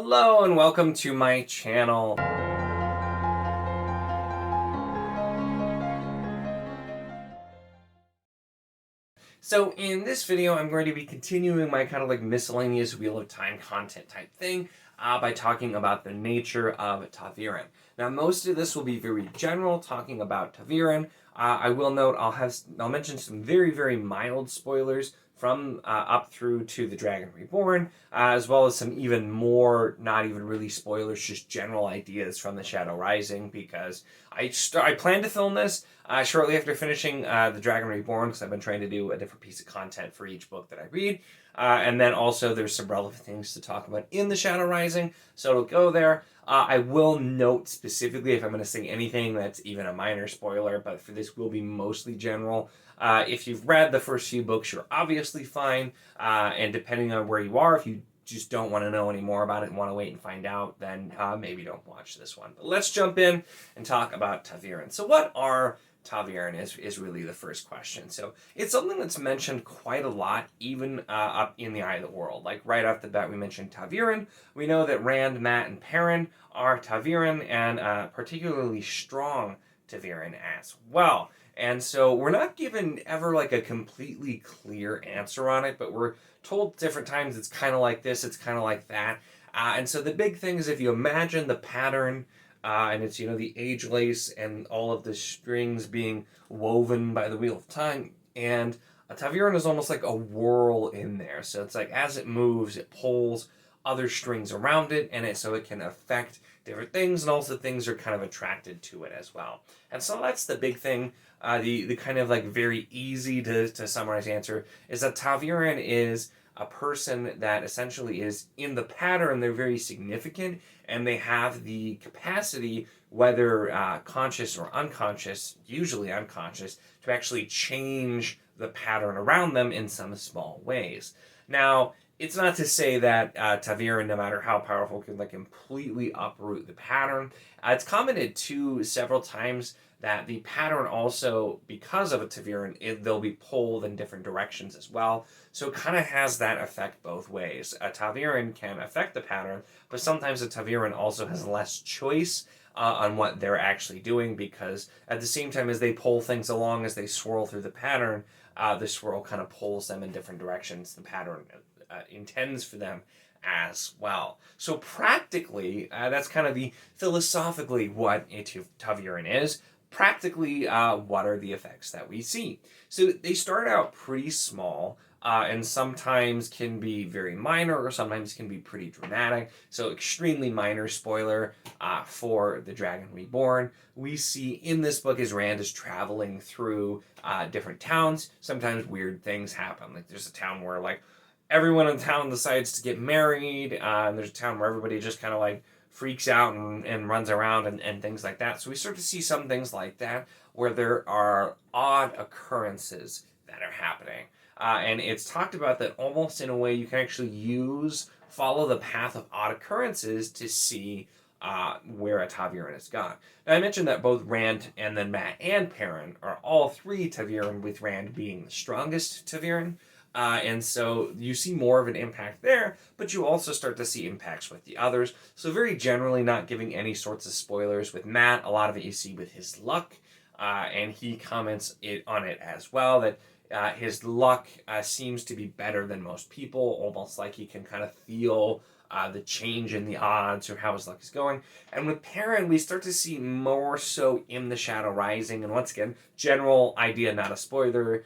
Hello and welcome to my channel. So in this video, I'm going to be continuing my kind of like miscellaneous Wheel of Time content type thing by talking about the nature of ta'veren. Now, most of this will be very general, talking about ta'veren. I will note I'll mention some very, very mild spoilers from up through to The Dragon Reborn, as well as some even more, not even really spoilers, just general ideas from The Shadow Rising, because I plan to film this shortly after finishing The Dragon Reborn, because I've been trying to do a different piece of content for each book that I read. And then also there's some relevant things to talk about in The Shadow Rising, so it'll go there. I will note specifically if I'm going to say anything that's even a minor spoiler, but for this will be mostly general. If you've read the first few books, you're obviously fine. And depending on where you are, if you just don't want to know any more about it and want to wait and find out, then maybe don't watch this one. But let's jump in and talk about ta'veren. So what are ta'veren is really the first question. So it's something that's mentioned quite a lot, even up in the Eye of the World. Like right off the bat, we mentioned ta'veren. We know that Rand, Mat, and Perrin are ta'veren, and particularly strong ta'veren as well. And so we're not given ever like a completely clear answer on it, but we're told different times it's kind of like this, it's kind of like that. And so the big thing is if you imagine the pattern, and it's, the age lace and all of the strings being woven by the Wheel of Time, and a ta'veren is almost like a whirl in there. So it's like as it moves, it pulls other strings around it, and so it can affect different things, and also things are kind of attracted to it as well. And so that's the big thing. The kind of like very easy to summarize answer is that ta'veren is a person that essentially is in the pattern. They're very significant, and they have the capacity, whether conscious or unconscious, usually unconscious, to actually change the pattern around them in some small ways. Now, it's not to say that ta'veren, no matter how powerful, can like completely uproot the pattern. It's commented to several times that the pattern also, because of a ta'veren, they'll be pulled in different directions as well. So it kind of has that effect both ways. A ta'veren can affect the pattern, but sometimes a ta'veren also has less choice on what they're actually doing, because at the same time as they pull things along, as they swirl through the pattern, the swirl kind of pulls them in different directions the pattern intends for them as well. So practically, that's kind of the philosophically what a ta'veren is. Practically, what are the effects that we see? So they start out pretty small, and sometimes can be very minor, or sometimes can be pretty dramatic. So extremely minor spoiler for The Dragon Reborn. We see in this book as Rand is traveling through different towns. Sometimes weird things happen. Like there's a town where like everyone in town decides to get married, and there's a town where everybody just kind of like freaks out and runs around and things like that. So we start to see some things like that where there are odd occurrences that are happening. And it's talked about that almost in a way you can actually follow the path of odd occurrences to see where a ta'veren has gone. Now, I mentioned that both Rand and then Mat and Perrin are all three ta'veren, with Rand being the strongest ta'veren. And so you see more of an impact there, but you also start to see impacts with the others. So very generally not giving any sorts of spoilers. With Mat, a lot of it you see with his luck, and he comments on it as well, that his luck seems to be better than most people, almost like he can kind of feel the change in the odds or how his luck is going. And with Perrin, we start to see more so in The Shadow Rising, and once again, general idea, not a spoiler,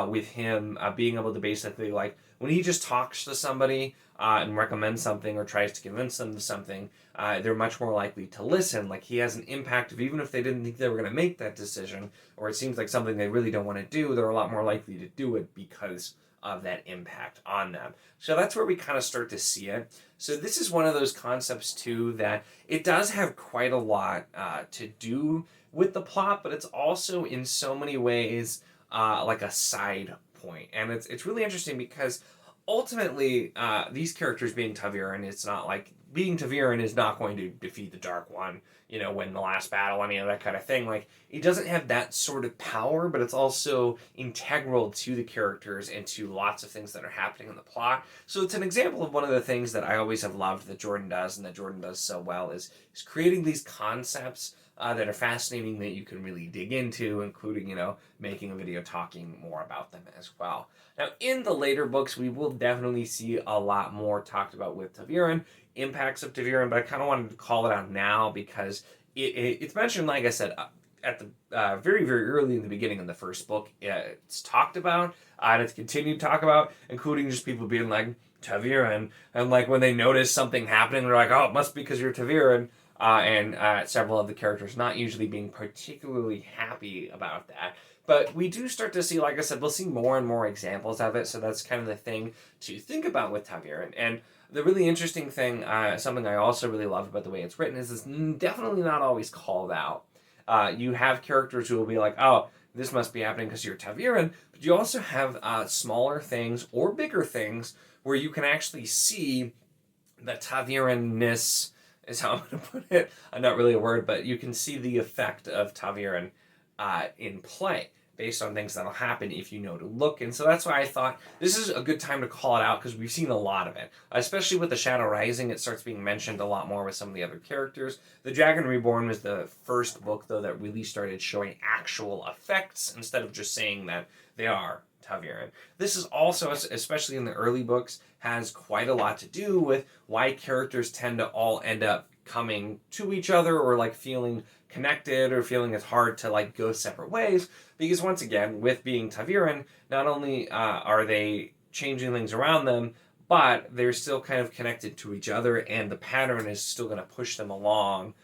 with him being able to basically, like, when he just talks to somebody and recommends something or tries to convince them to something, they're much more likely to listen. Like, he has an impact of, even if they didn't think they were going to make that decision, or it seems like something they really don't want to do, they're a lot more likely to do it because of that impact on them. So that's where we kind of start to see it. So this is one of those concepts too that it does have quite a lot to do with the plot, but it's also in so many ways like a side point. And it's really interesting because ultimately, these characters being Taviran, it's not like being Taviran is not going to defeat the Dark One, win the last battle, any of that kind of thing. Like, he doesn't have that sort of power, but it's also integral to the characters and to lots of things that are happening in the plot. So it's an example of one of the things that I always have loved that Jordan does, and that Jordan does so well, is creating these concepts that are fascinating that you can really dig into, including, making a video talking more about them as well. Now, in the later books, we will definitely see a lot more talked about with Taviran, impacts of Taviran, but I kind of wanted to call it out now because it's mentioned, like I said, at the very, very early in the beginning of the first book. It's talked about, and it's continued to talk about, including just people being like, Taviran, and like when they notice something happening, they're like, oh, it must be because you're Taviran. And several of the characters not usually being particularly happy about that. But we do start to see, like I said, we'll see more and more examples of it, so that's kind of the thing to think about with Taviran. And the really interesting thing, something I also really love about the way it's written, is it's definitely not always called out. You have characters who will be like, oh, this must be happening because you're Taviran, but you also have smaller things or bigger things where you can actually see the Taviran-ness, is how I'm going to put it. Not really a word, but you can see the effect of Taviran in play based on things that'll happen if you know to look. And so that's why I thought this is a good time to call it out, because we've seen a lot of it. Especially with The Shadow Rising, it starts being mentioned a lot more with some of the other characters. The Dragon Reborn was the first book, though, that really started showing actual effects instead of just saying that they are Taviran. This is also, especially in the early books, has quite a lot to do with why characters tend to all end up coming to each other, or like feeling connected, or feeling it's hard to like go separate ways. Because once again, with being Taviran, not only are they changing things around them, but they're still kind of connected to each other, and the pattern is still going to push them along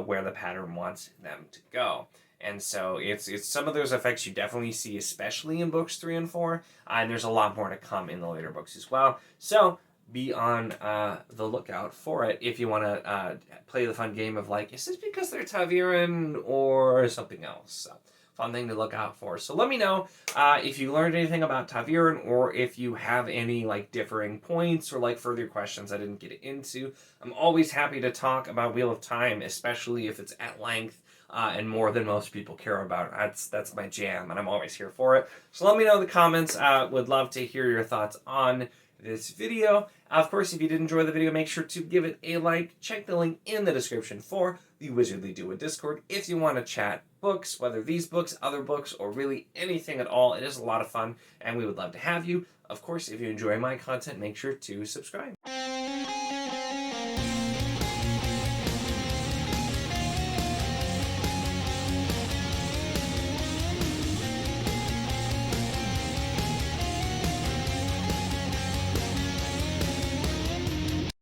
where the pattern wants them to go. And so it's some of those effects you definitely see, especially in books 3 and 4, and there's a lot more to come in the later books as well. So be on the lookout for it if you want to play the fun game of like, is this because they're Taviran or something else? So, fun thing to look out for. So let me know if you learned anything about Taviran, or if you have any like differing points or like further questions I didn't get into. I'm always happy to talk about Wheel of Time, especially if it's at length and more than most people care about. That's my jam, and I'm always here for it. So let me know in the comments. Would love to hear your thoughts on this video. Of course, if you did enjoy the video, make sure to give it a like. Check the link in the description for the Wizardly Duo Discord if you want to chat books, whether these books, other books, or really anything at all. It is a lot of fun, and we would love to have you. Of course, if you enjoy my content, make sure to subscribe.